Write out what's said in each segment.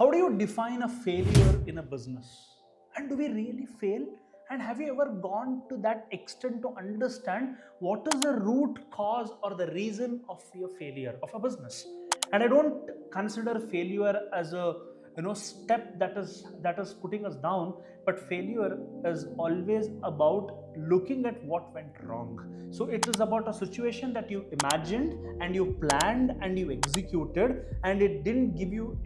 How do you define a failure in a business? And do we really fail? And have you ever gone to that extent to understand what is the root cause or the reason of your failure of a business? And I don't consider failure as a step that is putting us down, but failure is always about looking at what went wrong. So it is about a situation that you imagined and you planned and you executed, and it didn't give you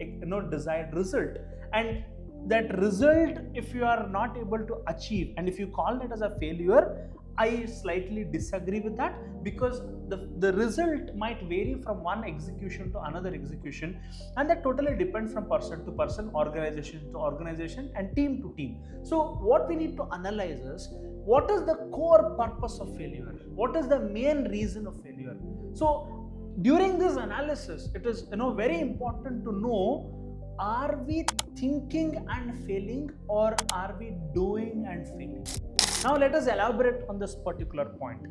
desired result. And that result, if you are not able to achieve, and if you call it as a failure, I slightly disagree with that, because the result might vary from one execution to another execution, and that totally depends from person to person, organization to organization, and team to team. So what we need to analyze is, what is the core purpose of failure? What is the main reason of failure? So during this analysis, it is very important to know, are we thinking and failing, or are we doing and failing? Now let us elaborate on this particular point.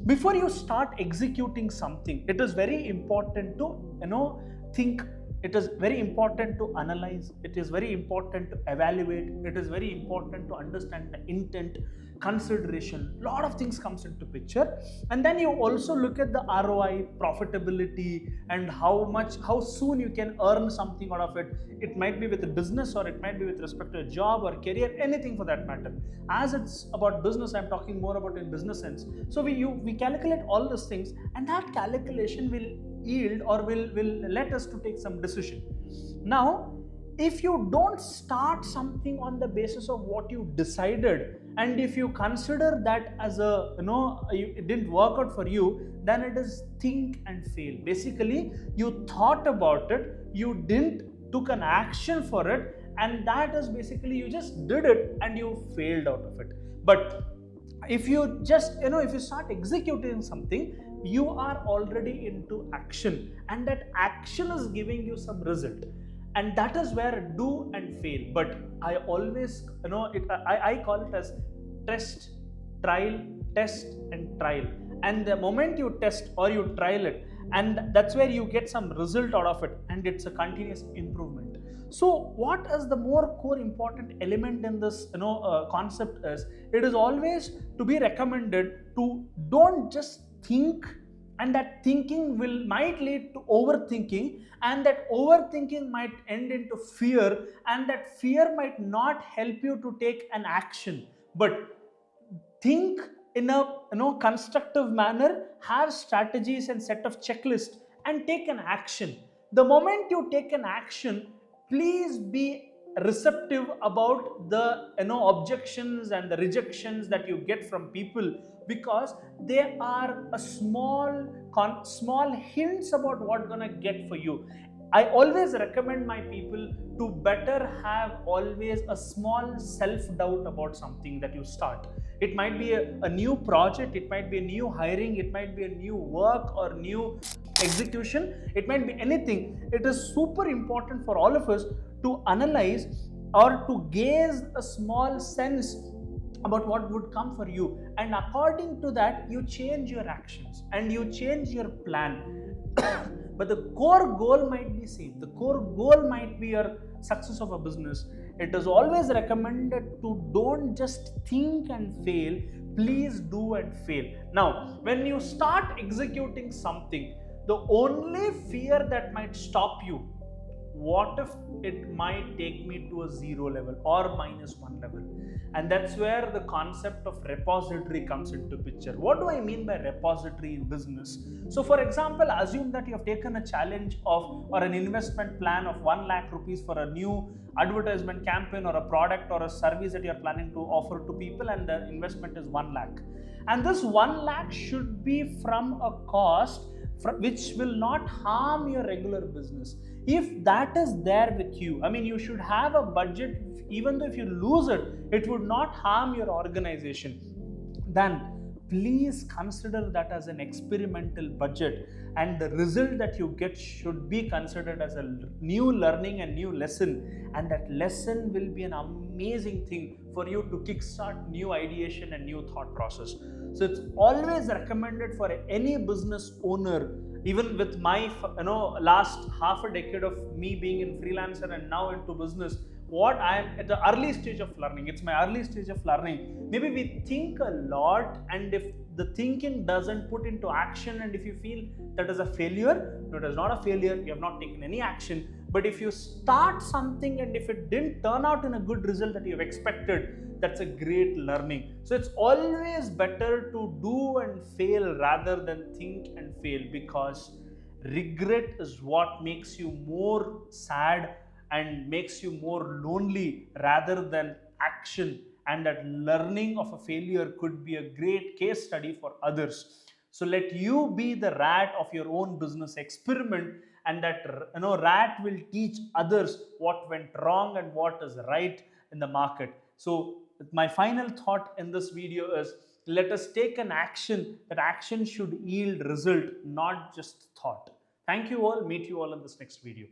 Before you start executing something, it is very important to think. It is very important to analyze. It is very important to evaluate. It is very important to understand the intent, consideration. A lot of things comes into picture, and then you also look at the ROI, profitability, and how soon you can earn something out of it. It might be with a business, or it might be with respect to a job or career, anything for that matter. As it's about business, I'm talking more about in business sense. So we calculate all these things, and that calculation will yield or will let us to take some decision. Now, if you don't start something on the basis of what you decided, and if you consider that as it didn't work out for you, then it is think and fail. Basically, you thought about it, you didn't took an action for it, and that is basically you just did it and you failed out of it. But if you just if you start executing something, you are already into action, and that action is giving you some result, and that is where do and fail. But I always I call it as test, trial, test and trial. And the moment you test or you trial it, and that's where you get some result out of it, and it's a continuous improvement. So what is the more core important element in this concept is, it is always to be recommended to don't just think, and that thinking might lead to overthinking, and that overthinking might end into fear, and that fear might not help you to take an action. But think in a constructive manner, have strategies and set of checklists, and take an action. The moment you take an action, please be receptive about the objections and the rejections that you get from people, because they are a small hints about what gonna get for you. I always recommend my people to better have always a small self-doubt about something that you start. It might be a new project, it might be a new hiring, it might be a new work or new execution, it might be anything. It is super important for all of us to analyze or to gaze a small sense about what would come for you, and according to that you change your actions and you change your plan. But the core goal might be same. The core goal might be your success of a business. It is always recommended to don't just think and fail, please do and fail. Now, when you start executing something, the only fear that might stop you, what if it might take me to a 0 level or -1 level? And that's where the concept of repository comes into picture. What do I mean by repository in business? So for example, assume that you have taken a challenge or an investment plan of 1 lakh rupees for a new advertisement campaign or a product or a service that you are planning to offer to people, and the investment is 1 lakh. And this 1 lakh should be from a cost which will not harm your regular business. If that is there with you, I mean, you should have a budget, even though if you lose it, it would not harm your organization. Then please consider that as an experimental budget, and the result that you get should be considered as a new learning and new lesson, and that lesson will be an amazing thing for you to kickstart new ideation and new thought process. So it's always recommended for any business owner, even with my last half a decade of me being in freelancer and now into business, what I am at the early stage of learning. It's my early stage of learning. Maybe we think a lot, and if the thinking doesn't put into action, and if you feel that is a failure, no, it is not a failure. You have not taken any action. But if you start something and if it didn't turn out in a good result that you have expected, that's a great learning. So it's always better to do and fail rather than think and fail, because regret is what makes you more sad and makes you more lonely rather than action. And that learning of a failure could be a great case study for others. So let you be the rat of your own business experiment, and that rat will teach others what went wrong and what is right in the market. So my final thought in this video is, let us take an action. That action should yield result, not just thought. Thank you all. Meet you all in this next video.